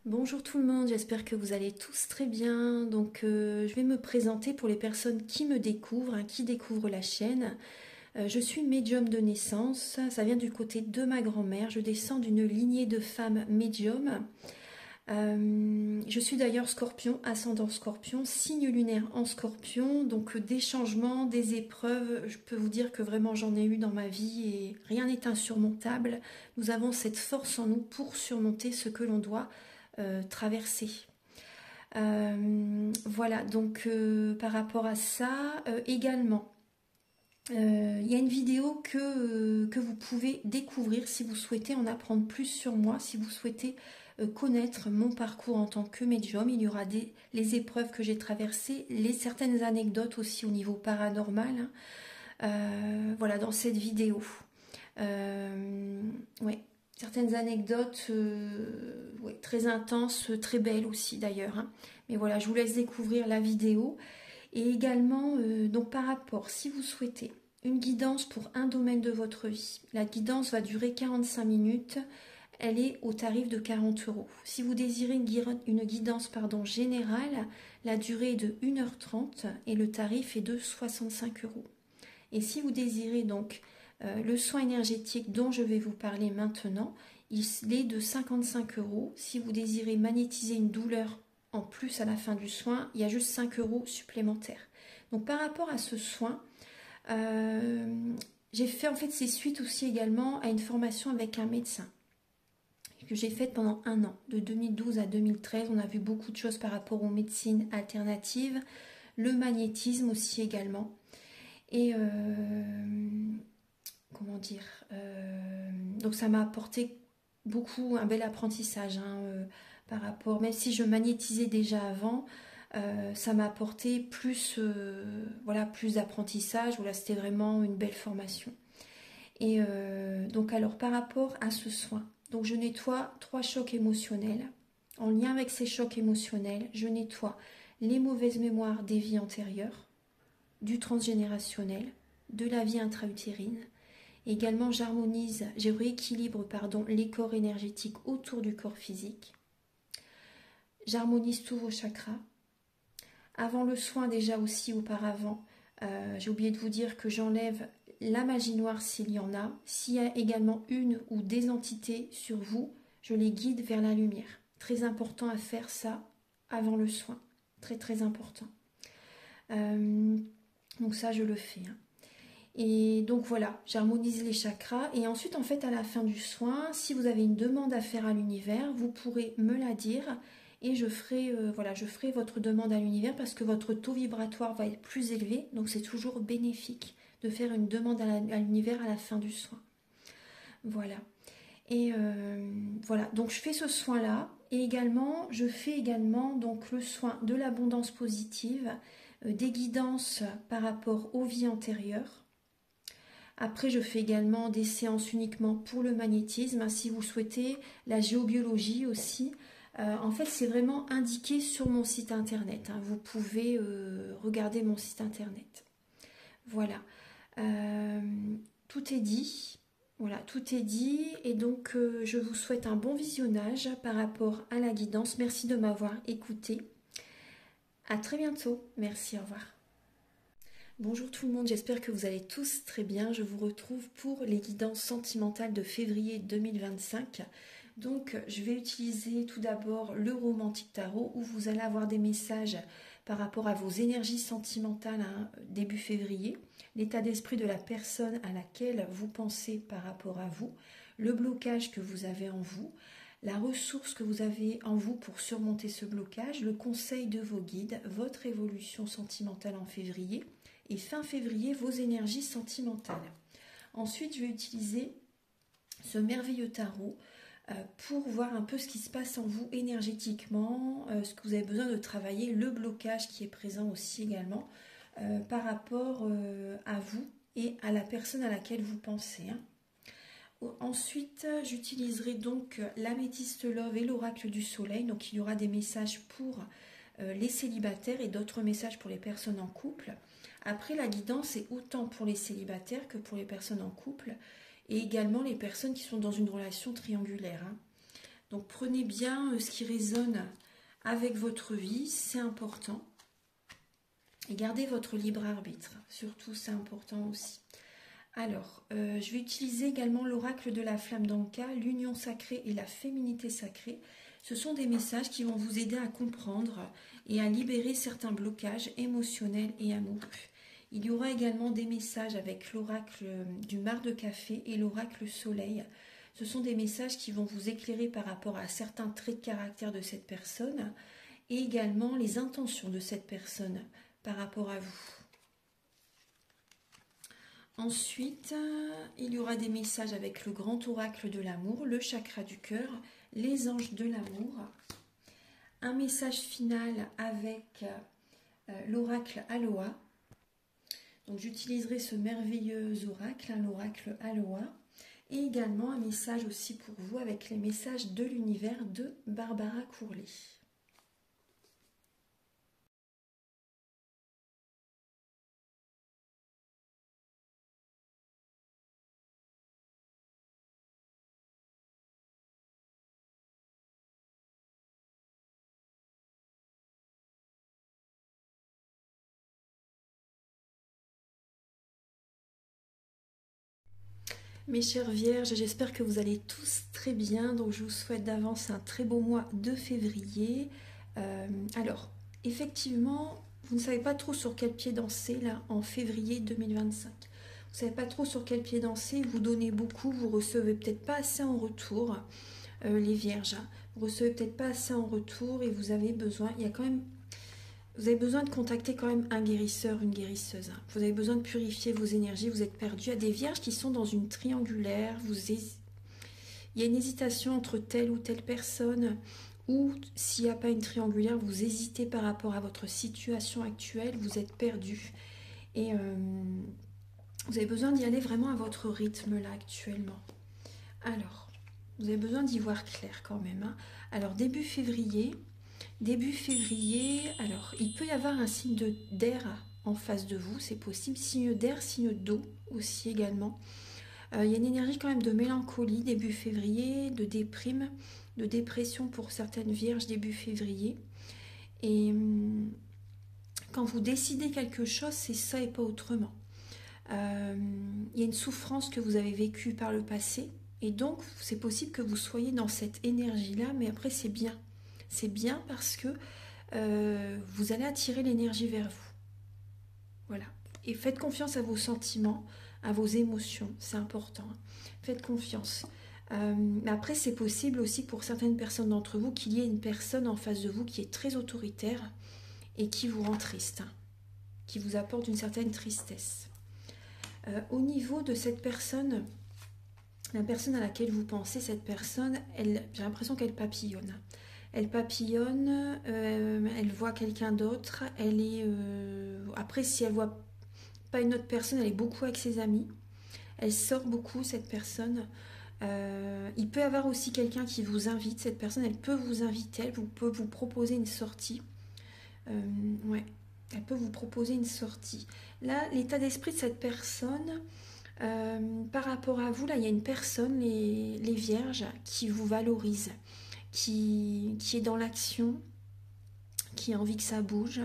Bonjour tout le monde, j'espère que vous allez tous très bien. Je vais me présenter pour les personnes qui me découvrent, qui découvrent la chaîne. Je suis médium de naissance, ça vient du côté de ma grand-mère. Je descends d'une lignée de femmes médiums. Je suis d'ailleurs scorpion, ascendant scorpion, signe lunaire en scorpion. Donc des changements, des épreuves, je peux vous dire que vraiment j'en ai eu dans ma vie et rien n'est insurmontable. Nous avons cette force en nous pour surmonter ce que l'on doit traverser. Voilà, par rapport à ça, également, il y a une vidéo que vous pouvez découvrir si vous souhaitez en apprendre plus sur moi, si vous souhaitez connaître mon parcours en tant que médium. Il y aura les épreuves que j'ai traversées, certaines anecdotes aussi au niveau paranormal, hein. Voilà, dans cette vidéo. Ouais, certaines anecdotes ouais, très intenses, très belles aussi d'ailleurs, hein. Mais voilà, je vous laisse découvrir la vidéo. Et également, donc par rapport, si vous souhaitez une guidance pour un domaine de votre vie, la guidance va durer 45 minutes. Elle est au tarif de 40 euros. Si vous désirez une guidance générale, la durée est de 1h30 et le tarif est de 65 euros. Et si vous désirez donc le soin énergétique dont je vais vous parler maintenant, il est de 55 euros. Si vous désirez magnétiser une douleur en plus à la fin du soin, il y a juste 5 euros supplémentaires. Donc par rapport à ce soin, j'ai fait en fait c'est suite aussi également à une formation avec un médecin que j'ai faite pendant un an, de 2012 à 2013. On a vu beaucoup de choses par rapport aux médecines alternatives, le magnétisme aussi également. Et comment dire, donc ça m'a apporté beaucoup un bel apprentissage, hein, par rapport, même si je magnétisais déjà avant, ça m'a apporté plus, voilà, plus d'apprentissage. Voilà, c'était vraiment une belle formation. Et donc alors par rapport à ce soin, donc je nettoie 3 chocs émotionnels. En lien avec ces chocs émotionnels, je nettoie les mauvaises mémoires des vies antérieures, du transgénérationnel, de la vie intra-utérine. Également, je rééquilibre les corps énergétiques autour du corps physique. J'harmonise tous vos chakras. Avant le soin, déjà aussi auparavant, j'ai oublié de vous dire que j'enlève la magie noire s'il y en a. S'il y a également une ou des entités sur vous, je les guide vers la lumière. Très important à faire ça avant le soin. Très très important. Donc ça, je le fais, hein. Et donc voilà, j'harmonise les chakras. Et ensuite, en fait, à la fin du soin, si vous avez une demande à faire à l'univers, vous pourrez me la dire. Et je ferai, voilà, je ferai votre demande à l'univers parce que votre taux vibratoire va être plus élevé. Donc c'est toujours bénéfique de faire une demande à l'univers à la fin du soin. Voilà. Et voilà, donc je fais ce soin-là. Et également, je fais également donc le soin de l'abondance positive, des guidances par rapport aux vies antérieures. Après, je fais également des séances uniquement pour le magnétisme, si vous souhaitez, la géobiologie aussi. En fait, c'est vraiment indiqué sur mon site internet, hein. Vous pouvez regarder mon site internet. Voilà. Tout est dit. Voilà, tout est dit. Et donc, je vous souhaite un bon visionnage par rapport à la guidance. Merci de m'avoir écouté. À très bientôt. Merci, au revoir. Bonjour tout le monde, j'espère que vous allez tous très bien. Je vous retrouve pour les guidances sentimentales de février 2025. Donc je vais utiliser tout d'abord le romantique tarot où vous allez avoir des messages par rapport à vos énergies sentimentales, hein, début février, l'état d'esprit de la personne à laquelle vous pensez par rapport à vous, le blocage que vous avez en vous, la ressource que vous avez en vous pour surmonter ce blocage, le conseil de vos guides, votre évolution sentimentale en février, et fin février, vos énergies sentimentales. Ensuite, je vais utiliser ce merveilleux tarot pour voir un peu ce qui se passe en vous énergétiquement, ce que vous avez besoin de travailler, le blocage qui est présent aussi également par rapport à vous et à la personne à laquelle vous pensez, hein. Ensuite, j'utiliserai donc l'améthyste love et l'oracle du soleil. Donc, il y aura des messages pour les célibataires et d'autres messages pour les personnes en couple. Après, la guidance est autant pour les célibataires que pour les personnes en couple et également les personnes qui sont dans une relation triangulaire, hein. Donc prenez bien ce qui résonne avec votre vie, c'est important. Et gardez votre libre arbitre, surtout c'est important aussi. Alors, je vais utiliser également l'oracle de la flamme d'Anka, l'union sacrée et la féminité sacrée. Ce sont des messages qui vont vous aider à comprendre et à libérer certains blocages émotionnels et amoureux. Il y aura également des messages avec l'oracle du mar de café et l'oracle soleil. Ce sont des messages qui vont vous éclairer par rapport à certains traits de caractère de cette personne et également les intentions de cette personne par rapport à vous. Ensuite, il y aura des messages avec le grand oracle de l'amour, le chakra du cœur, les anges de l'amour. Un message final avec l'oracle Aloha. Donc j'utiliserai ce merveilleux oracle, l'oracle Aloha. Et également un message aussi pour vous avec les messages de l'univers de Barbara Courlet. Mes chères vierges, j'espère que vous allez tous très bien. Donc je vous souhaite d'avance un très beau mois de février. Alors, effectivement, vous ne savez pas trop sur quel pied danser là en février 2025. Vous ne savez pas trop sur quel pied danser, vous donnez beaucoup, vous recevez peut-être pas assez en retour, les vierges. Vous recevez peut-être pas assez en retour et vous avez besoin, vous avez besoin de contacter quand même un guérisseur, une guérisseuse. Vous avez besoin de purifier vos énergies, vous êtes perdu. Il y a des vierges qui sont dans une triangulaire, il y a une hésitation entre telle ou telle personne, ou s'il n'y a pas une triangulaire, vous hésitez par rapport à votre situation actuelle, vous êtes perdu. Et vous avez besoin d'y aller vraiment à votre rythme là actuellement. Alors, vous avez besoin d'y voir clair quand même. Hein. Alors, début février, alors il peut y avoir un signe d'air en face de vous, c'est possible. Signe d'air, signe d'eau aussi également. Il y a une énergie quand même de mélancolie début février, de déprime, de dépression pour certaines vierges début février. Et quand vous décidez quelque chose, c'est ça et pas autrement. Il y a une souffrance que vous avez vécue par le passé. Et donc, c'est possible que vous soyez dans cette énergie-là, mais après, c'est bien. C'est bien parce que vous allez attirer l'énergie vers vous. Voilà. Et faites confiance à vos sentiments, à vos émotions. C'est important. Faites confiance. Mais après, c'est possible aussi pour certaines personnes d'entre vous qu'il y ait une personne en face de vous qui est très autoritaire et qui vous rend triste, qui vous apporte une certaine tristesse. Au niveau de cette personne, la personne à laquelle vous pensez, cette personne, j'ai l'impression qu'elle papillonne. Elle papillonne, elle voit quelqu'un d'autre. Après, si elle voit pas une autre personne, elle est beaucoup avec ses amis. Elle sort beaucoup, cette personne. Il peut y avoir aussi quelqu'un qui vous invite. Cette personne, elle peut vous inviter, elle peut vous proposer une sortie. Ouais, elle peut vous proposer une sortie. Là, l'état d'esprit de cette personne, par rapport à vous, là, il y a une personne, les vierges, qui vous valorise, qui est dans l'action, qui a envie que ça bouge,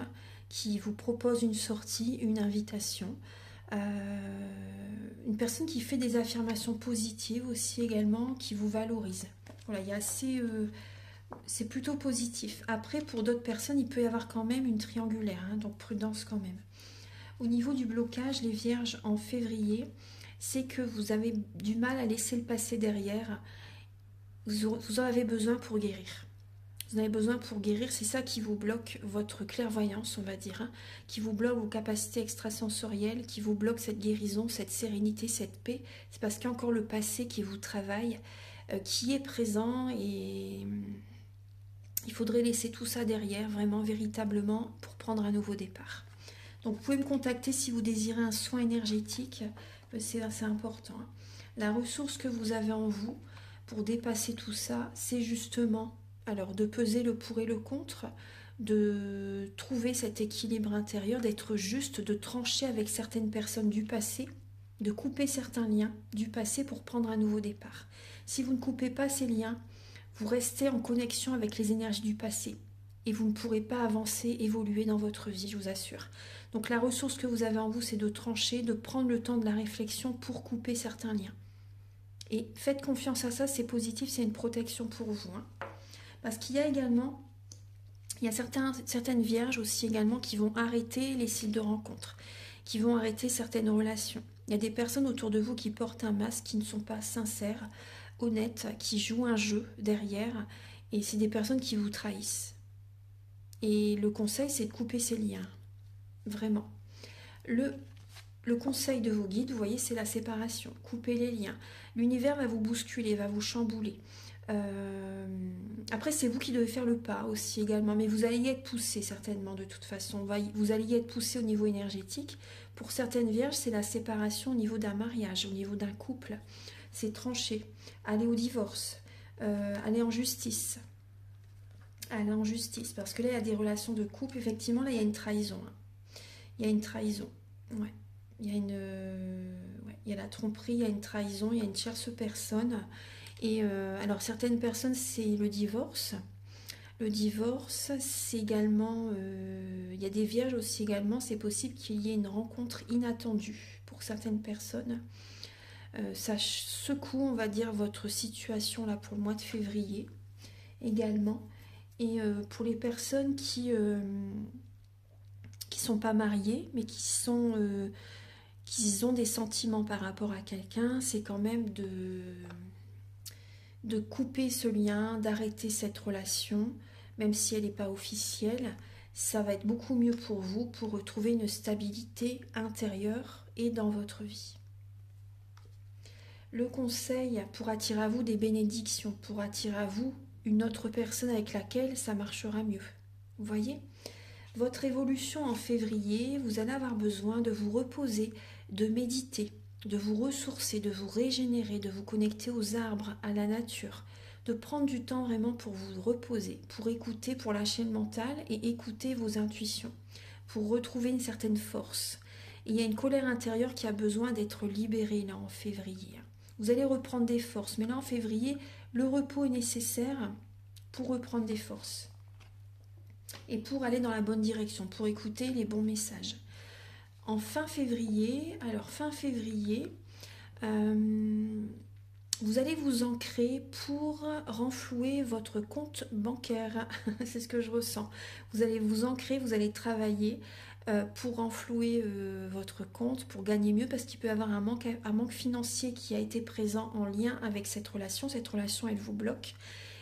qui vous propose une sortie, une invitation. Une personne qui fait des affirmations positives aussi également, qui vous valorise. Voilà, il y a assez... c'est plutôt positif. Après, pour d'autres personnes, il peut y avoir quand même une triangulaire, hein, donc prudence quand même. Au niveau du blocage, les vierges, en février, c'est que vous avez du mal à laisser le passé derrière. Vous en avez besoin pour guérir. Vous en avez besoin pour guérir, c'est ça qui vous bloque votre clairvoyance, on va dire, hein, qui vous bloque vos capacités extrasensorielles, qui vous bloque cette guérison, cette sérénité, cette paix. C'est parce qu'il y a encore le passé qui vous travaille, qui est présent et il faudrait laisser tout ça derrière, vraiment, véritablement, pour prendre un nouveau départ. Donc vous pouvez me contacter si vous désirez un soin énergétique, c'est important. Hein. La ressource que vous avez en vous pour dépasser tout ça, c'est justement alors de peser le pour et le contre, de trouver cet équilibre intérieur, d'être juste, de trancher avec certaines personnes du passé, de couper certains liens du passé pour prendre un nouveau départ. Si vous ne coupez pas ces liens, Vous restez en connexion avec les énergies du passé. Et vous ne pourrez pas avancer, évoluer dans votre vie, je vous assure. Donc la ressource que vous avez en vous, c'est de trancher, de prendre le temps de la réflexion pour couper certains liens. Et faites confiance à ça, c'est positif, c'est une protection pour vous. Hein. Parce qu'il y a également, il y a certaines vierges aussi également qui vont arrêter les sites de rencontres, qui vont arrêter certaines relations. Il y a des personnes autour de vous qui portent un masque, qui ne sont pas sincères, honnêtes, qui jouent un jeu derrière, et c'est des personnes qui vous trahissent. Et le conseil, c'est de couper ces liens, vraiment. Le conseil de vos guides, vous voyez, c'est la séparation. Coupez les liens. L'univers va vous bousculer, va vous chambouler. Après, c'est vous qui devez faire le pas aussi également. Mais vous allez y être poussé certainement de toute façon. Vous allez y être poussé au niveau énergétique. Pour certaines vierges, c'est la séparation au niveau d'un mariage, au niveau d'un couple. C'est trancher. Aller au divorce. Aller en justice. Aller en justice. Parce que là, il y a des relations de couple. Effectivement, là, il y a une trahison. Hein. Il y a une trahison. Ouais. Il y a la tromperie, il y a une trahison, il y a une tierce personne. Et alors certaines personnes, c'est le divorce. Le divorce, c'est également, il y a des vierges aussi également, c'est possible qu'il y ait une rencontre inattendue pour certaines personnes. Ça secoue, on va dire, votre situation là pour le mois de février également. Et pour les personnes qui sont pas mariées, mais qui ont des sentiments par rapport à quelqu'un, c'est quand même de couper ce lien, d'arrêter cette relation, même si elle n'est pas officielle. Ça va être beaucoup mieux pour vous pour retrouver une stabilité intérieure et dans votre vie. Le conseil pour attirer à vous des bénédictions, pour attirer à vous une autre personne avec laquelle ça marchera mieux. Vous voyez ? Votre évolution en février, vous allez avoir besoin de vous reposer, de méditer, de vous ressourcer, de vous régénérer, de vous connecter aux arbres, à la nature, de prendre du temps vraiment pour vous reposer, pour écouter, pour lâcher le mental et écouter vos intuitions, pour retrouver une certaine force. Et il y a une colère intérieure qui a besoin d'être libérée là en février. Vous allez reprendre des forces, mais là en février, le repos est nécessaire pour reprendre des forces. Et pour aller dans la bonne direction, pour écouter les bons messages. En fin février, vous allez vous ancrer pour renflouer votre compte bancaire. C'est ce que je ressens. Vous allez vous ancrer, vous allez travailler pour renflouer votre compte, pour gagner mieux, parce qu'il peut y avoir un manque financier qui a été présent en lien avec cette relation. Cette relation, elle vous bloque.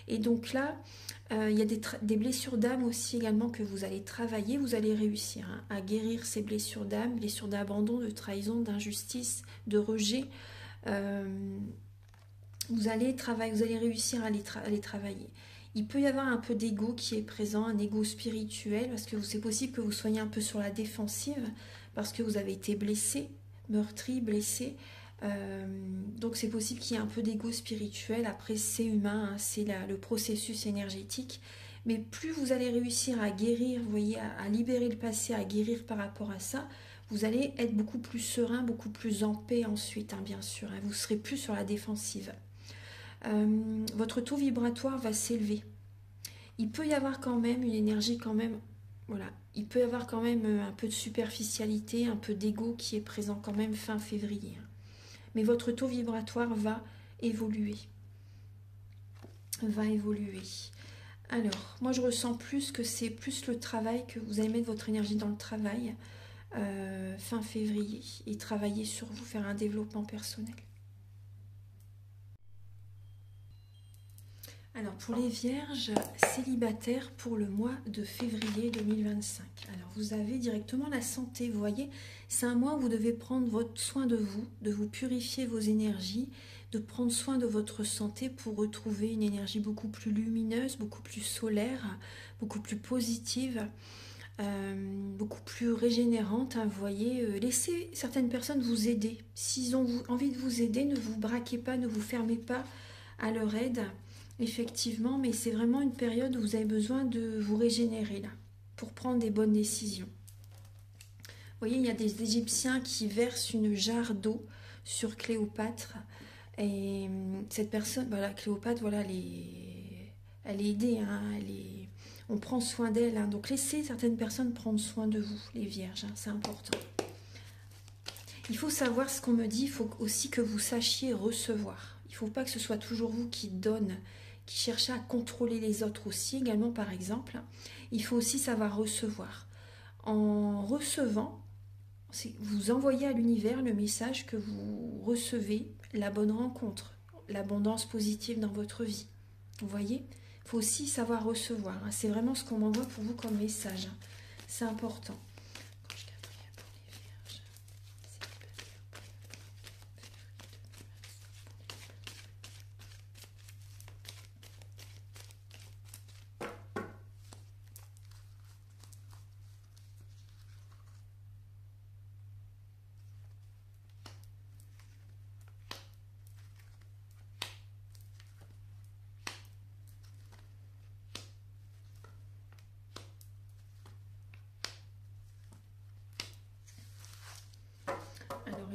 Et donc là, il y a des blessures d'âme aussi également que vous allez travailler. Vous allez réussir à guérir ces blessures d'âme, blessures d'abandon, de trahison, d'injustice, de rejet. Vous allez réussir à les travailler. Il peut y avoir un peu d'ego qui est présent, un ego spirituel, parce que c'est possible que vous soyez un peu sur la défensive, parce que vous avez été blessé, meurtri, blessé. Donc c'est possible qu'il y ait un peu d'ego spirituel. Après c'est humain, hein, c'est le processus énergétique, mais plus vous allez réussir à guérir, vous voyez, à libérer le passé, à guérir par rapport à ça, vous allez être beaucoup plus serein, beaucoup plus en paix ensuite, hein, bien sûr, hein, vous serez plus sur la défensive. Votre taux vibratoire va s'élever. Il peut y avoir quand même une énergie voilà, il peut y avoir quand même un peu de superficialité, un peu d'ego qui est présent quand même fin février, hein. Mais votre taux vibratoire va évoluer. Alors, moi je ressens plus que c'est plus le travail, que vous allez mettre votre énergie dans le travail fin février et travailler sur vous, faire un développement personnel. Alors pour les vierges célibataires pour le mois de février 2025. Alors vous avez directement la santé, vous voyez, c'est un mois où vous devez prendre soin de vous purifier vos énergies, de prendre soin de votre santé pour retrouver une énergie beaucoup plus lumineuse, beaucoup plus solaire, beaucoup plus positive, beaucoup plus régénérante, hein, vous voyez. Laissez certaines personnes vous aider. S'ils ont envie de vous aider, ne vous braquez pas, ne vous fermez pas à leur aide. Effectivement, mais c'est vraiment une période où vous avez besoin de vous régénérer là, pour prendre des bonnes décisions. Vous voyez, il y a des Égyptiens qui versent une jarre d'eau sur Cléopâtre. Et cette personne, voilà, Cléopâtre, voilà, elle est aidée, hein, on prend soin d'elle. Hein. Donc laissez certaines personnes prendre soin de vous, les vierges, hein, c'est important. Il faut savoir ce qu'on me dit, il faut aussi que vous sachiez recevoir. Il ne faut pas que ce soit toujours vous qui donne, qui cherchez à contrôler les autres aussi, également par exemple. Il faut aussi savoir recevoir. En recevant, vous envoyez à l'univers le message que vous recevez la bonne rencontre, l'abondance positive dans votre vie. Vous voyez? Il faut aussi savoir recevoir. Hein. C'est vraiment ce qu'on m'envoie pour vous comme message. Hein. C'est important.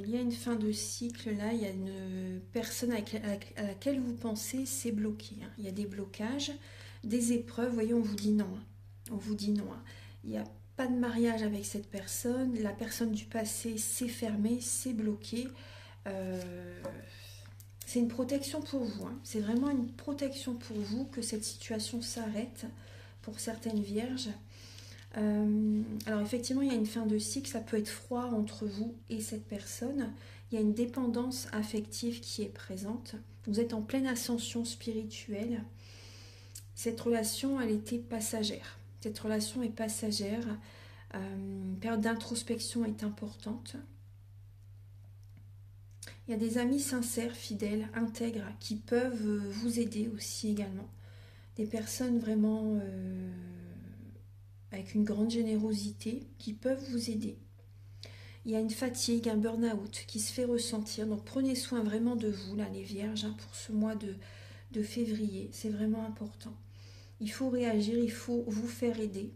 Il y a une fin de cycle, là, il y a une personne à laquelle vous pensez, c'est bloqué. Hein. Il y a des blocages, des épreuves, vous voyez, on vous dit non. Hein. On vous dit non. Hein. Il n'y a pas de mariage avec cette personne, la personne du passé, c'est fermé, c'est bloqué. C'est une protection pour vous. Hein. C'est vraiment une protection pour vous que cette situation s'arrête pour certaines vierges. Alors effectivement, il y a une fin de cycle, ça peut être froid entre vous et cette personne. Il y a une dépendance affective qui est présente. Vous êtes en pleine ascension spirituelle. Cette relation, elle était passagère. Cette relation est passagère. Une période d'introspection est importante. Il y a des amis sincères, fidèles, intègres, qui peuvent vous aider aussi également. Des personnes vraiment... avec une grande générosité, qui peuvent vous aider. Il y a une fatigue, un burn-out qui se fait ressentir. Donc prenez soin vraiment de vous, là, les vierges, hein, pour ce mois de février. C'est vraiment important. Il faut réagir, il faut vous faire aider.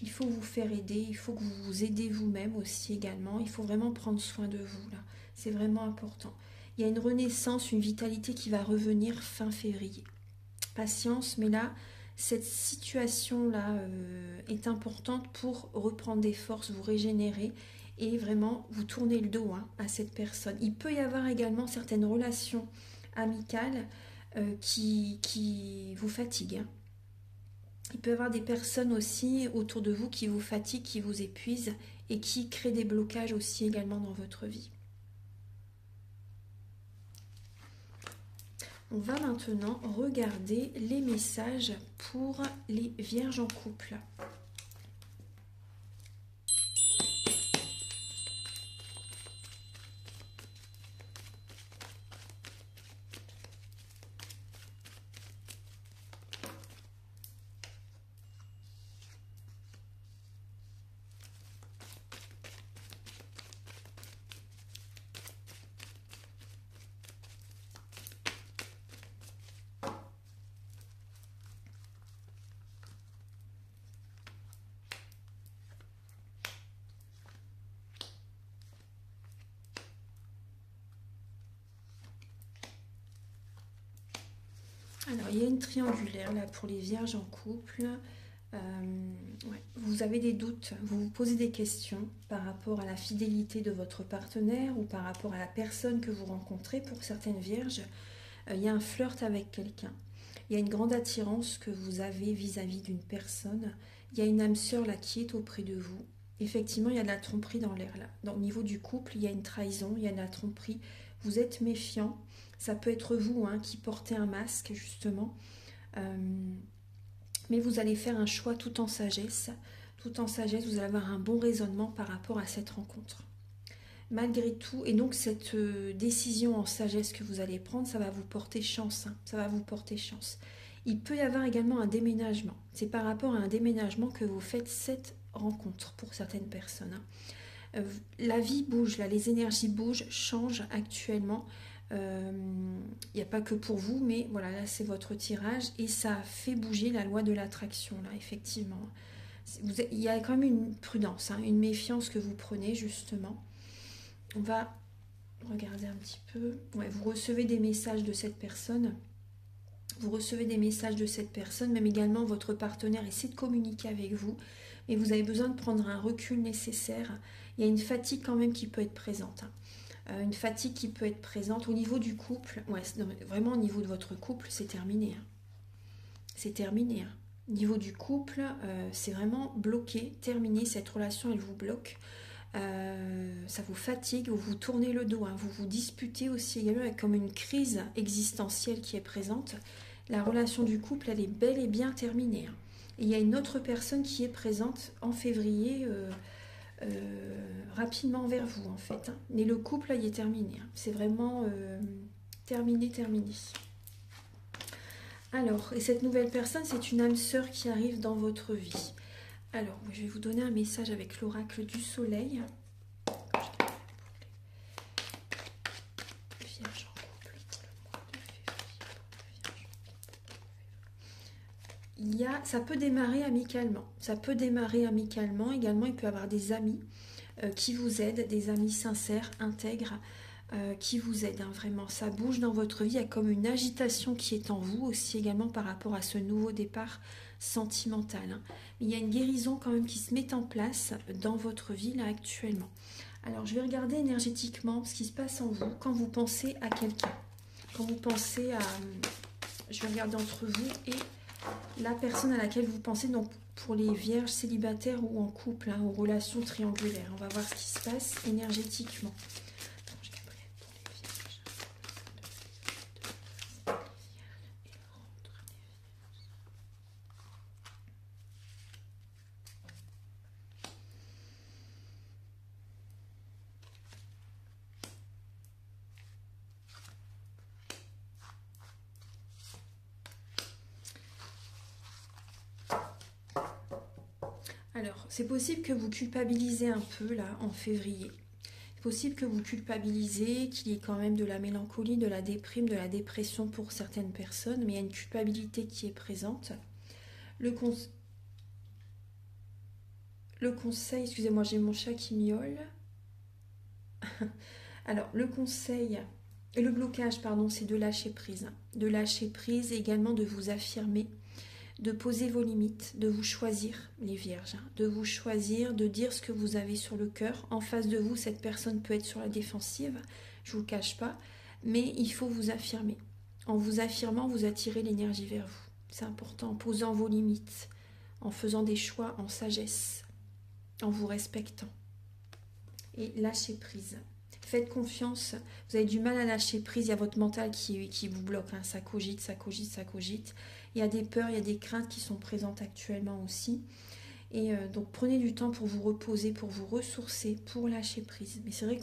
Il faut vous faire aider, il faut que vous vous aidez vous-même aussi également. Il faut vraiment prendre soin de vous, là. C'est vraiment important. Il y a une renaissance, une vitalité qui va revenir fin février. Patience, mais là... Cette situation-là est importante pour reprendre des forces, vous régénérer et vraiment vous tourner le dos hein, à cette personne. Il peut y avoir également certaines relations amicales qui vous fatiguent. Hein. Il peut y avoir des personnes aussi autour de vous qui vous fatiguent, qui vous épuisent et qui créent des blocages aussi également dans votre vie. On va maintenant regarder les messages pour les vierges en couple. Alors, il y a une triangulaire là pour les vierges en couple. Ouais. Vous avez des doutes, vous vous posez des questions par rapport à la fidélité de votre partenaire ou par rapport à la personne que vous rencontrez. Pour certaines vierges, il y a un flirt avec quelqu'un. Il y a une grande attirance que vous avez vis-à-vis d'une personne. Il y a une âme sœur là qui est auprès de vous. Effectivement, il y a de la tromperie dans l'air là. Au niveau du couple, il y a une trahison, il y a de la tromperie. Vous êtes méfiant. Ça peut être vous hein, qui portez un masque, justement. Mais vous allez faire un choix tout en sagesse. Tout en sagesse, vous allez avoir un bon raisonnement par rapport à cette rencontre. Malgré tout, et donc cette décision en sagesse que vous allez prendre, ça va vous porter chance. Hein, ça va vous porter chance. Il peut y avoir également un déménagement. C'est par rapport à un déménagement que vous faites cette rencontre pour certaines personnes. Hein. La vie bouge, là, les énergies bougent, changent actuellement. Il n'y a pas que pour vous, mais voilà, là c'est votre tirage et ça fait bouger la loi de l'attraction, là, effectivement. Il y a quand même une prudence, hein, une méfiance que vous prenez, justement. On va regarder un petit peu. Ouais, vous recevez des messages de cette personne Vous recevez des messages de cette personne, même également votre partenaire essaie de communiquer avec vous, mais vous avez besoin de prendre un recul nécessaire. Il y a une fatigue quand même qui peut être présente. Une fatigue qui peut être présente au niveau du couple. Ouais, non, vraiment au niveau de votre couple, c'est terminé. C'est terminé. Au niveau du couple, c'est vraiment bloqué, terminé. Cette relation, elle vous bloque. Ça vous fatigue, vous vous tournez le dos, vous vous disputez aussi également avec comme une crise existentielle qui est présente. La relation du couple, elle est bel et bien terminée. Et il y a une autre personne qui est présente en février, rapidement vers vous en fait. Mais le couple, là, il est terminé. C'est vraiment terminé. Alors, et cette nouvelle personne, c'est une âme sœur qui arrive dans votre vie. Alors, je vais vous donner un message avec l'oracle du soleil. Vierge en couple pour le mois de février. Ça peut démarrer amicalement. Également, il peut y avoir des amis qui vous aident, des amis sincères, intègres, qui vous aident. Vraiment, ça bouge dans votre vie. Il y a comme une agitation qui est en vous aussi également par rapport à ce nouveau départ sentimental. Il y a une guérison quand même qui se met en place dans votre vie là actuellement. Alors je vais regarder énergétiquement ce qui se passe en vous quand vous pensez à quelqu'un. Quand vous pensez à... Je vais regarder entre vous et la personne à laquelle vous pensez, donc pour les vierges célibataires ou en couple, ou relations triangulaires. On va voir ce qui se passe énergétiquement. Alors, c'est possible que vous culpabilisez un peu là en février. C'est possible que vous culpabilisez, qu'il y ait quand même de la mélancolie, de la déprime, de la dépression pour certaines personnes, mais il y a une culpabilité qui est présente. Le conseil, excusez-moi, j'ai mon chat qui miaule. Alors, le conseil, le blocage, pardon, c'est de lâcher prise. De lâcher prise et également de vous affirmer, de poser vos limites, de vous choisir, les vierges, de vous choisir, de dire ce que vous avez sur le cœur. En face de vous, cette personne peut être sur la défensive, je ne vous le cache pas, mais il faut vous affirmer. En vous affirmant, vous attirez l'énergie vers vous. C'est important, en posant vos limites, en faisant des choix en sagesse, en vous respectant. Et lâchez prise. Faites confiance, vous avez du mal à lâcher prise, il y a votre mental qui vous bloque, ça cogite. Il y a des peurs, il y a des craintes qui sont présentes actuellement aussi. Et donc prenez du temps pour vous reposer, pour vous ressourcer, pour lâcher prise. Mais c'est vrai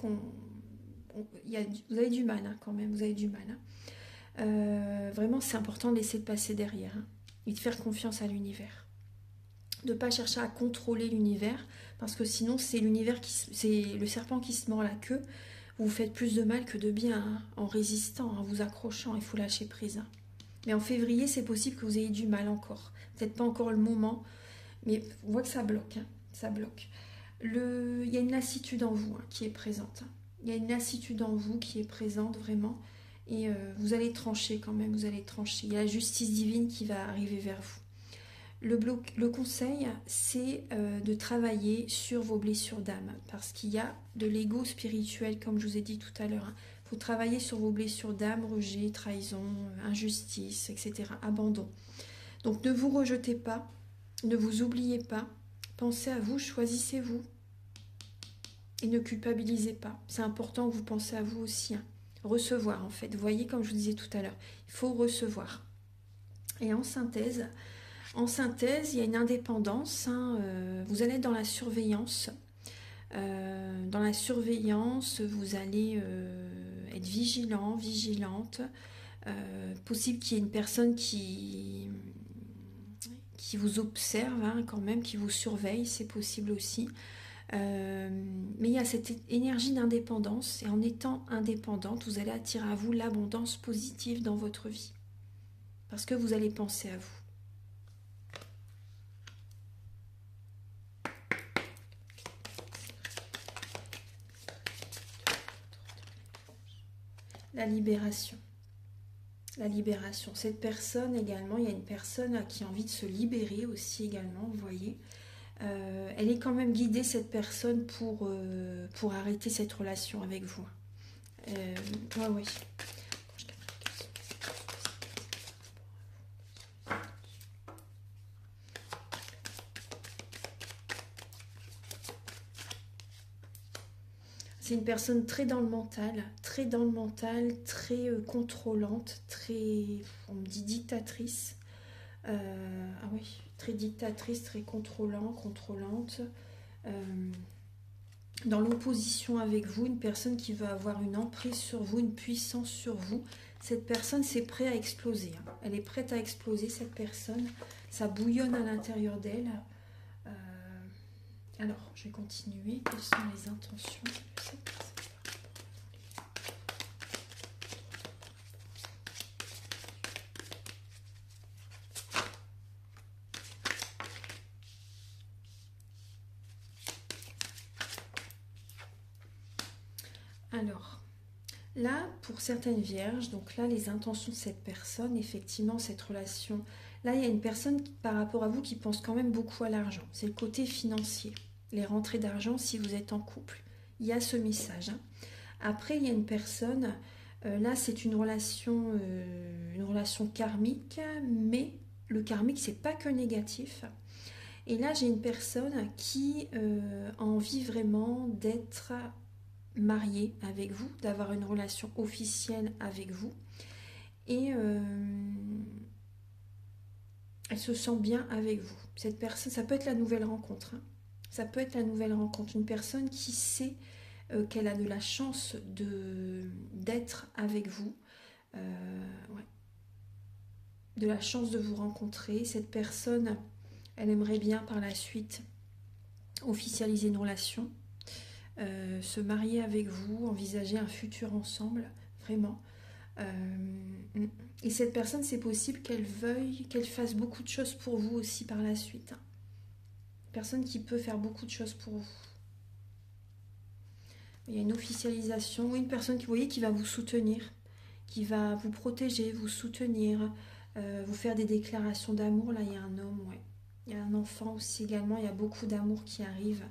vous avez du mal quand même, vous avez du mal. Vraiment, c'est important de laisser passer derrière et de faire confiance à l'univers. De ne pas chercher à contrôler l'univers, parce que sinon c'est le serpent qui se mord la queue. Vous faites plus de mal que de bien en résistant, en vous accrochant. Il faut lâcher prise. Mais en février, c'est possible que vous ayez du mal encore. Peut-être pas encore le moment, mais on voit que ça bloque. Ça bloque. Il y a une lassitude en vous qui est présente. Il y a une lassitude en vous qui est présente vraiment. Et vous allez trancher quand même, vous allez trancher. Il y a la justice divine qui va arriver vers vous. Le conseil, c'est de travailler sur vos blessures d'âme, parce qu'il y a de l'ego spirituel, comme je vous ai dit tout à l'heure. Il faut travailler sur vos blessures d'âme, rejet, trahison, injustice, etc., abandon. Donc ne vous rejetez pas, ne vous oubliez pas, pensez à vous, choisissez-vous, et ne culpabilisez pas. C'est important que vous pensez à vous aussi. Recevoir, en fait. Vous voyez, comme je vous disais tout à l'heure, il faut recevoir. Et en synthèse, il y a une indépendance. Vous allez être dans la surveillance. Dans la surveillance, vous allez être vigilant, vigilante. Possible qu'il y ait une personne qui vous observe quand même, qui vous surveille, c'est possible aussi. Mais il y a cette énergie d'indépendance. Et en étant indépendante, vous allez attirer à vous l'abondance positive dans votre vie. Parce que vous allez penser à vous. La libération. La libération. Cette personne également, il y a une personne qui a envie de se libérer aussi également, vous voyez. Elle est quand même guidée, cette personne, pour arrêter cette relation avec vous. Ouais, oui. C'est une personne très dans le mental, très contrôlante, très, on me dit dictatrice. Ah oui, très dictatrice, très contrôlante. Dans l'opposition avec vous, une personne qui veut avoir une emprise sur vous, une puissance sur vous. Cette personne, c'est prêt à exploser. Hein. Elle est prête à exploser, cette personne. Ça bouillonne à l'intérieur d'elle. Alors, je vais continuer. Quelles sont les intentions de cette personne? Alors, là, pour certaines vierges, donc là, les intentions de cette personne, effectivement, cette relation, là, il y a une personne par rapport à vous qui pense quand même beaucoup à l'argent. C'est le côté financier, les rentrées d'argent si vous êtes en couple. Il y a ce message. Hein. Après, il y a une personne, là, c'est une relation karmique, mais le karmique, c'est pas que négatif. Et là, j'ai une personne qui a envie vraiment d'être mariée avec vous, d'avoir une relation officielle avec vous. Et elle se sent bien avec vous. Cette personne, ça peut être la nouvelle rencontre. Hein. Ça peut être la nouvelle rencontre. Une personne qui sait qu'elle a de la chance d'être avec vous. Ouais. De la chance de vous rencontrer. Cette personne, elle aimerait bien par la suite officialiser une relation. Se marier avec vous, envisager un futur ensemble, vraiment. Et cette personne, c'est possible qu'elle veuille, qu'elle fasse beaucoup de choses pour vous aussi par la suite. Hein. Personne qui peut faire beaucoup de choses pour vous. Il y a une officialisation, une personne qui, vous voyez, qui va vous soutenir, qui va vous protéger, vous soutenir, vous faire des déclarations d'amour. Là, il y a un homme, ouais. Il y a un enfant aussi également, il y a beaucoup d'amour qui arrive.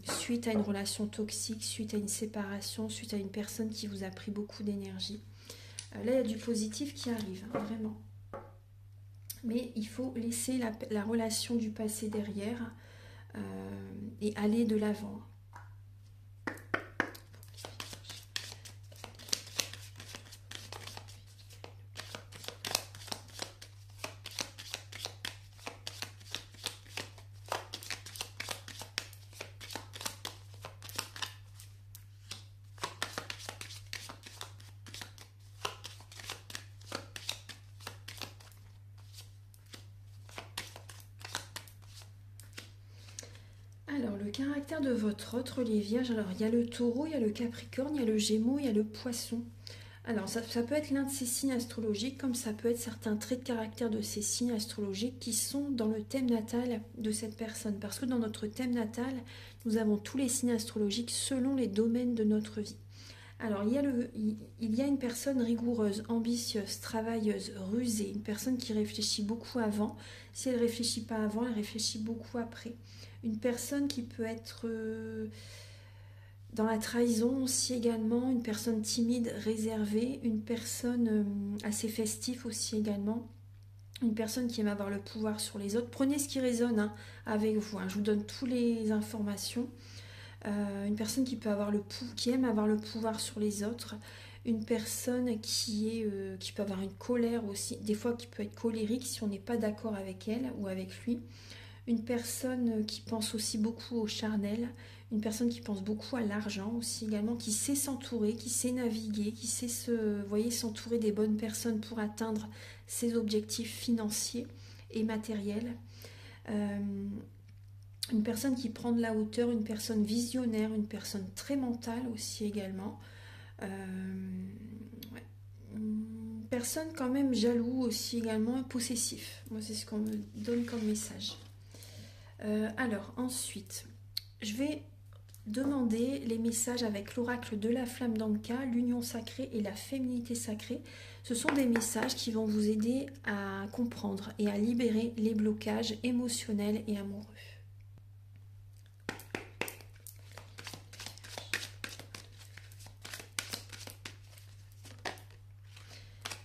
Suite à une relation toxique, suite à une séparation, suite à une personne qui vous a pris beaucoup d'énergie. Là, il y a du positif qui arrive, hein, vraiment. Mais il faut laisser la relation du passé derrière et aller de l'avant. Alors, le caractère de votre autre, les vierges, alors il y a le taureau, il y a le capricorne, il y a le gémeaux, il y a le poisson. Alors, ça peut être l'un de ces signes astrologiques, comme ça peut être certains traits de caractère de ces signes astrologiques qui sont dans le thème natal de cette personne. Parce que dans notre thème natal, nous avons tous les signes astrologiques selon les domaines de notre vie. Alors, il y a une personne rigoureuse, ambitieuse, travailleuse, rusée, une personne qui réfléchit beaucoup avant. Si elle ne réfléchit pas avant, elle réfléchit beaucoup après. Une personne qui peut être dans la trahison aussi également, une personne timide, réservée, une personne assez festive aussi également, une personne qui aime avoir le pouvoir sur les autres. Prenez ce qui résonne avec vous, je vous donne toutes les informations. Une personne qui aime avoir le pouvoir sur les autres, une personne qui peut avoir une colère aussi, des fois qui peut être colérique si on n'est pas d'accord avec elle ou avec lui. Une personne qui pense aussi beaucoup au charnel, une personne qui pense beaucoup à l'argent aussi également, qui sait s'entourer, qui sait naviguer, qui sait s'entourer des bonnes personnes pour atteindre ses objectifs financiers et matériels. Une personne qui prend de la hauteur, une personne visionnaire, une personne très mentale aussi également. Ouais. Une personne quand même jaloux aussi également, possessif. Moi, c'est ce qu'on me donne comme message. Alors, ensuite, je vais demandez les messages avec l'oracle de la flamme d'Anka, l'union sacrée et la féminité sacrée. Ce sont des messages qui vont vous aider à comprendre et à libérer les blocages émotionnels et amoureux.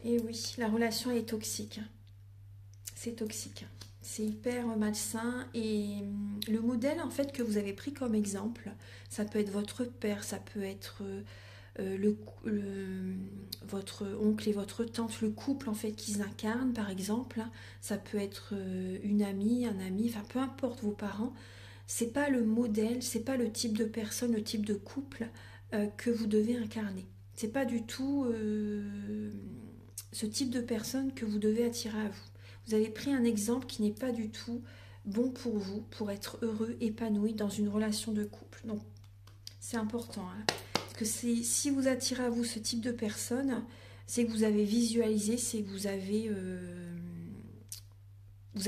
Et oui, la relation est toxique. C'est toxique. C'est hyper malsain. Et le modèle en fait que vous avez pris comme exemple, ça peut être votre père, ça peut être votre oncle et votre tante, le couple en fait qu'ils incarnent par exemple. Ça peut être une amie, un ami, enfin peu importe vos parents. C'est pas le modèle, c'est pas le type de personne, le type de couple que vous devez incarner. C'est pas du tout ce type de personne que vous devez attirer à vous. Vous avez pris un exemple qui n'est pas du tout bon pour vous, pour être heureux, épanoui dans une relation de couple. Donc, c'est important. Hein, parce que si vous attirez à vous ce type de personne, c'est que vous avez visualisé, c'est que vous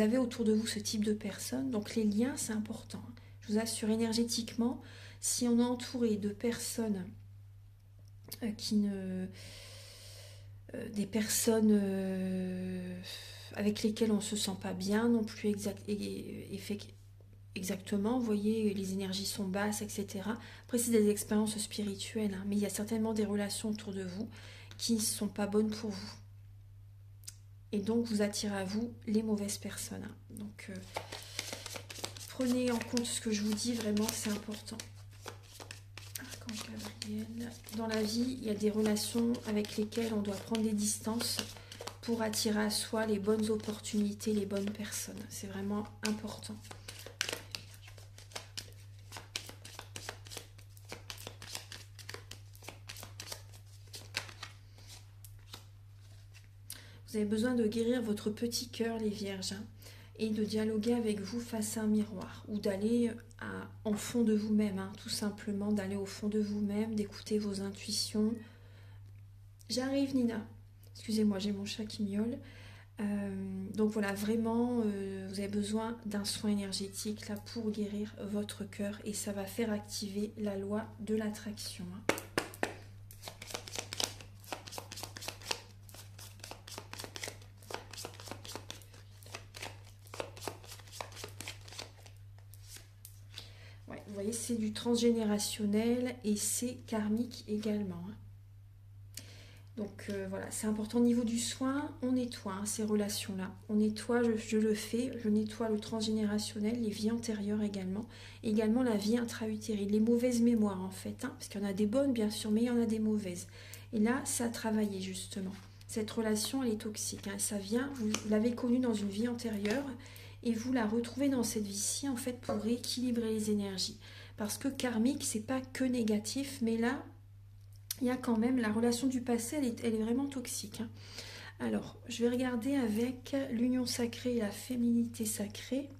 avez autour de vous ce type de personne. Donc, les liens, c'est important. Je vous assure, énergétiquement, si on est entouré de personnes des personnes avec lesquelles on ne se sent pas bien non plus exactement, vous voyez, les énergies sont basses, etc. Après, c'est des expériences spirituelles, hein, mais il y a certainement des relations autour de vous qui ne sont pas bonnes pour vous. Et donc, vous attirez à vous les mauvaises personnes. Hein. Donc, prenez en compte ce que je vous dis, vraiment, c'est important. Dans la vie, il y a des relations avec lesquelles on doit prendre des distances pour attirer à soi les bonnes opportunités, les bonnes personnes. C'est vraiment important. Vous avez besoin de guérir votre petit cœur, les vierges, hein, et de dialoguer avec vous face à un miroir, ou d'aller en fond de vous-même, hein, tout simplement, d'aller au fond de vous-même, d'écouter vos intuitions. J'arrive, Nina. Excusez-moi, j'ai mon chat qui miaule. Donc voilà, vraiment, vous avez besoin d'un soin énergétique là pour guérir votre cœur et ça va faire activer la loi de l'attraction. Hein. Ouais, vous voyez, c'est du transgénérationnel et c'est karmique également. Hein. Donc voilà, c'est important au niveau du soin, on nettoie hein, ces relations-là. On nettoie, je le fais, je nettoie le transgénérationnel, les vies antérieures également. Et également la vie intra-utérine, les mauvaises mémoires en fait. Hein, parce qu'il y en a des bonnes bien sûr, mais il y en a des mauvaises. Et là, ça a travaillé justement. Cette relation, elle est toxique. Hein, ça vient, vous l'avez connue dans une vie antérieure et vous la retrouvez dans cette vie-ci en fait pour rééquilibrer les énergies. Parce que karmique, c'est pas que négatif, mais là, il y a quand même la relation du passé, elle est vraiment toxique. Hein. Alors, je vais regarder avec l'union sacrée et la féminité sacrée.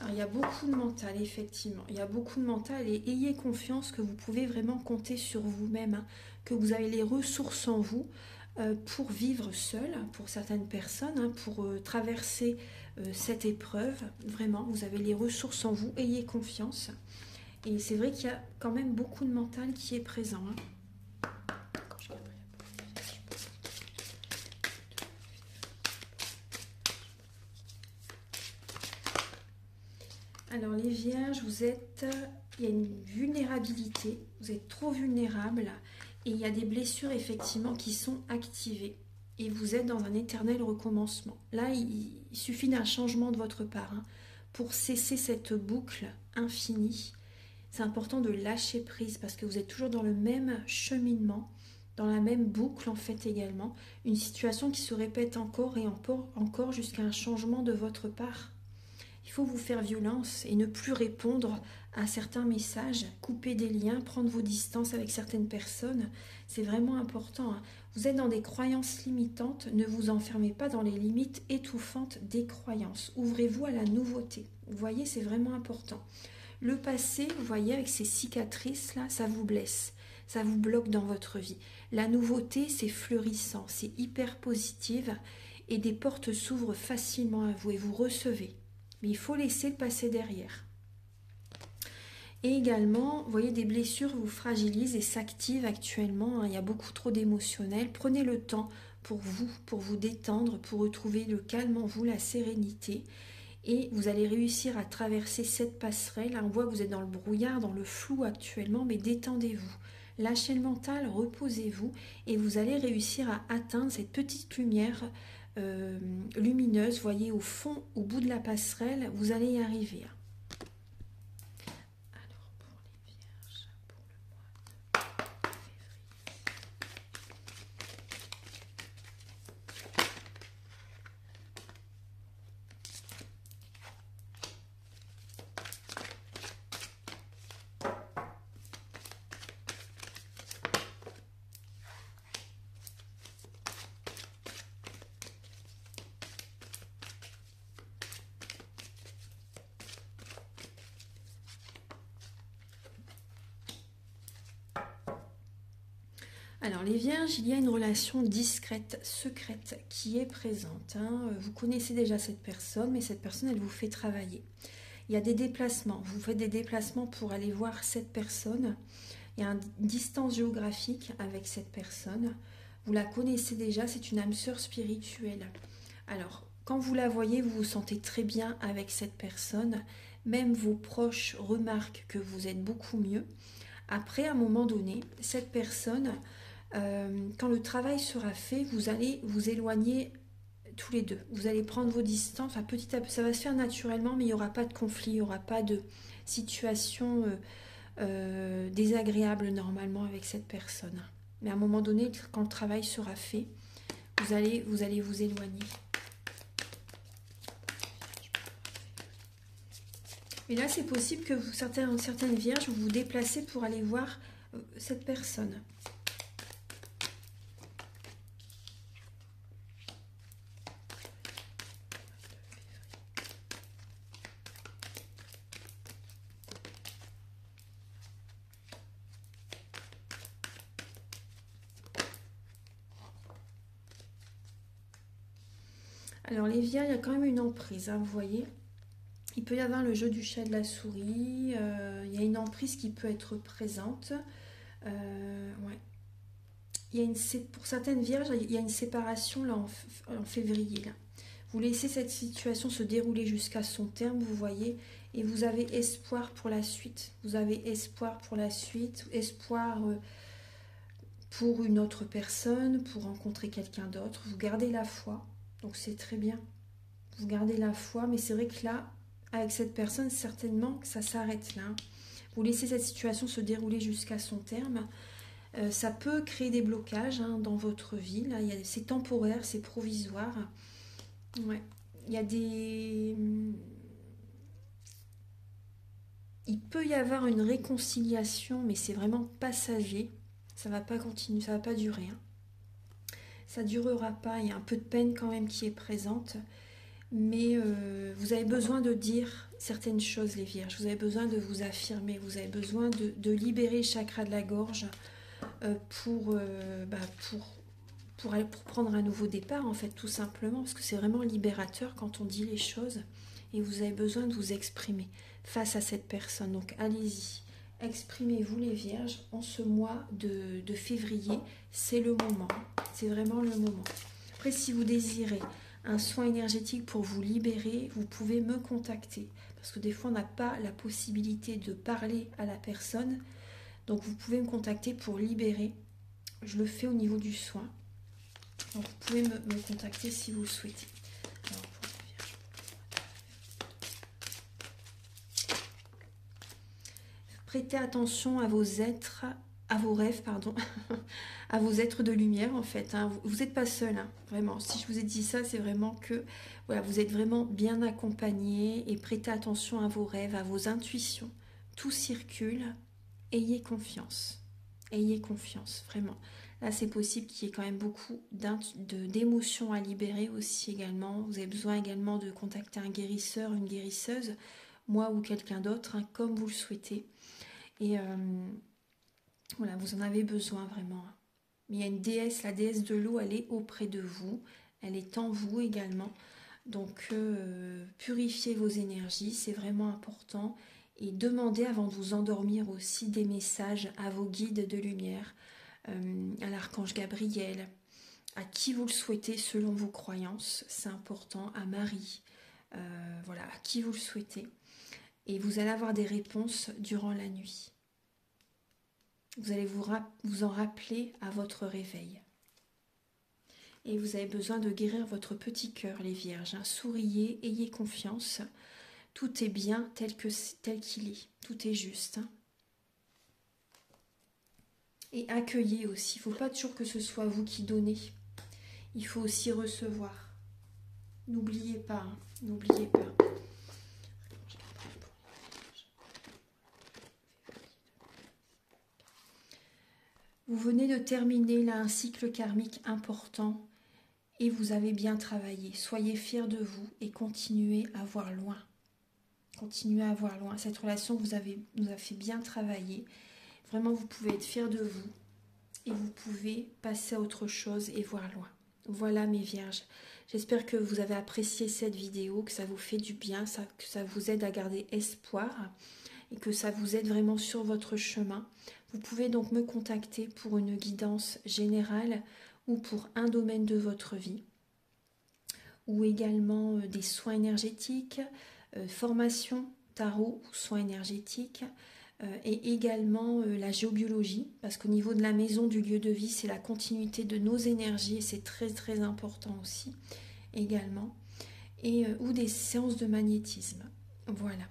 Alors, il y a beaucoup de mental, effectivement. Il y a beaucoup de mental et ayez confiance que vous pouvez vraiment compter sur vous-même, hein, que vous avez les ressources en vous pour vivre seul, pour certaines personnes, hein, pour traverser cette épreuve. Vraiment, vous avez les ressources en vous, ayez confiance. Et c'est vrai qu'il y a quand même beaucoup de mental qui est présent. Hein. Alors les vierges, il y a une vulnérabilité, vous êtes trop vulnérable et il y a des blessures effectivement qui sont activées et vous êtes dans un éternel recommencement. Là, il suffit d'un changement de votre part hein, pour cesser cette boucle infinie. C'est important de lâcher prise parce que vous êtes toujours dans le même cheminement, dans la même boucle en fait également. Une situation qui se répète encore et encore jusqu'à un changement de votre part. Il faut vous faire violence et ne plus répondre à certains messages, couper des liens, prendre vos distances avec certaines personnes. C'est vraiment important. Hein. Vous êtes dans des croyances limitantes, ne vous enfermez pas dans les limites étouffantes des croyances. Ouvrez-vous à la nouveauté. Vous voyez, c'est vraiment important. Le passé, vous voyez, avec ces cicatrices-là, ça vous blesse. Ça vous bloque dans votre vie. La nouveauté, c'est fleurissant, c'est hyper positive et des portes s'ouvrent facilement à vous et vous recevez. Mais il faut laisser le passé derrière. Et également, vous voyez, des blessures vous fragilisent et s'activent actuellement. Il y a beaucoup trop d'émotionnel. Prenez le temps pour vous détendre, pour retrouver le calme en vous, la sérénité. Et vous allez réussir à traverser cette passerelle. On voit que vous êtes dans le brouillard, dans le flou actuellement, mais détendez-vous. Lâchez le mental, reposez-vous et vous allez réussir à atteindre cette petite lumière lumineuse. Voyez au fond, au bout de la passerelle, vous allez y arriver. Alors pour les vierges, pour le mois de février. Alors les vierges, il y a une relation discrète, secrète qui est présente. Vous connaissez déjà cette personne, mais cette personne, elle vous fait travailler. Il y a des déplacements, vous faites des déplacements pour aller voir cette personne. Il y a une distance géographique avec cette personne. Vous la connaissez déjà, c'est une âme sœur spirituelle. Alors, quand vous la voyez, vous vous sentez très bien avec cette personne. Même vos proches remarquent que vous êtes beaucoup mieux. Après, à un moment donné, cette personne... quand le travail sera fait, vous allez vous éloigner tous les deux. Vous allez prendre vos distances, enfin, petit à petit, ça va se faire naturellement, mais il n'y aura pas de conflit, il n'y aura pas de situation désagréable normalement avec cette personne. Mais à un moment donné, quand le travail sera fait, vous allez vous éloigner. Et là, c'est possible que certaines vierges, vous vous déplacez pour aller voir cette personne. Alors les vierges, il y a quand même une emprise, vous voyez. Il peut y avoir le jeu du chat et de la souris, il y a une emprise qui peut être présente. Ouais. Pour certaines vierges, il y a une séparation là, en février. Là. Vous laissez cette situation se dérouler jusqu'à son terme, vous voyez, et vous avez espoir pour la suite. Vous avez espoir pour la suite, espoir pour une autre personne, pour rencontrer quelqu'un d'autre. Vous gardez la foi, donc c'est très bien. Vous gardez la foi, mais c'est vrai que là, avec cette personne, certainement que ça s'arrête là. Vous laissez cette situation se dérouler jusqu'à son terme. Ça peut créer des blocages dans votre vie. Là, c'est temporaire, c'est provisoire. Ouais. Il y a des... Il peut y avoir une réconciliation, mais c'est vraiment passager. Ça ne va pas continuer, ça ne va pas durer. Ça ne durera pas. Il y a un peu de peine quand même qui est présente. Mais vous avez besoin de dire certaines choses, les vierges. Vous avez besoin de vous affirmer. Vous avez besoin de libérer le chakra de la gorge pour prendre un nouveau départ, en fait, tout simplement. Parce que c'est vraiment libérateur quand on dit les choses. Et vous avez besoin de vous exprimer face à cette personne. Donc, allez-y. Exprimez-vous, les vierges, en ce mois de février. C'est le moment. C'est vraiment le moment. Après, si vous désirez un soin énergétique pour vous libérer, vous pouvez me contacter. Parce que des fois, on n'a pas la possibilité de parler à la personne. Donc, vous pouvez me contacter pour libérer. Je le fais au niveau du soin. Donc, vous pouvez me contacter si vous le souhaitez. Alors, pour la Vierge, prêtez attention à vos êtres, à vos rêves, pardon, à vos êtres de lumière, en fait. Vous n'êtes pas seul, vraiment. Si je vous ai dit ça, c'est vraiment que voilà, vous êtes vraiment bien accompagné et prêtez attention à vos rêves, à vos intuitions. Tout circule. Ayez confiance. Ayez confiance, vraiment. Là, c'est possible qu'il y ait quand même beaucoup d'émotions à libérer aussi également. Vous avez besoin également de contacter un guérisseur, une guérisseuse, moi ou quelqu'un d'autre, hein, comme vous le souhaitez. Et voilà, vous en avez besoin vraiment. Mais il y a une déesse, la déesse de l'eau, elle est auprès de vous. Elle est en vous également. Donc, purifiez vos énergies, c'est vraiment important. Et demandez avant de vous endormir aussi des messages à vos guides de lumière, à l'archange Gabriel, à qui vous le souhaitez selon vos croyances, c'est important, à Marie, voilà, à qui vous le souhaitez. Et vous allez avoir des réponses durant la nuit. Vous allez vous en rappeler à votre réveil. Et vous avez besoin de guérir votre petit cœur, les vierges. Hein. Souriez, ayez confiance. Tout est bien tel qu'il est. Tout est juste. Hein. Et accueillez aussi. Il ne faut pas toujours que ce soit vous qui donnez. Il faut aussi recevoir. N'oubliez pas. Hein. N'oubliez pas. Vous venez de terminer là un cycle karmique important. Et vous avez bien travaillé. Soyez fiers de vous et continuez à voir loin. Continuez à voir loin. Cette relation vous a fait bien travailler. Vraiment, vous pouvez être fiers de vous et vous pouvez passer à autre chose et voir loin. Voilà mes vierges. J'espère que vous avez apprécié cette vidéo, que ça vous fait du bien, que ça vous aide à garder espoir et que ça vous aide vraiment sur votre chemin. Vous pouvez donc me contacter pour une guidance générale ou pour un domaine de votre vie, ou également des soins énergétiques, formation, tarot ou soins énergétiques, et également la géobiologie, parce qu'au niveau de la maison, du lieu de vie, c'est la continuité de nos énergies, et c'est très très important aussi, également, et ou des séances de magnétisme. Voilà.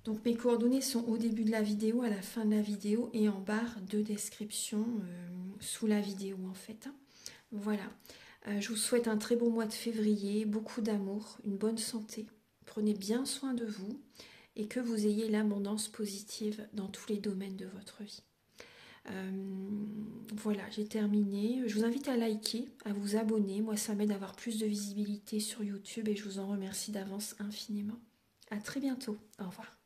Donc mes coordonnées sont au début de la vidéo, à la fin de la vidéo, et en barre de description sous la vidéo en fait. Voilà. Je vous souhaite un très bon mois de février, beaucoup d'amour, une bonne santé. Prenez bien soin de vous et que vous ayez l'abondance positive dans tous les domaines de votre vie. Voilà, j'ai terminé. Je vous invite à liker, à vous abonner. Moi, ça m'aide à avoir plus de visibilité sur YouTube et je vous en remercie d'avance infiniment. À très bientôt. Au revoir.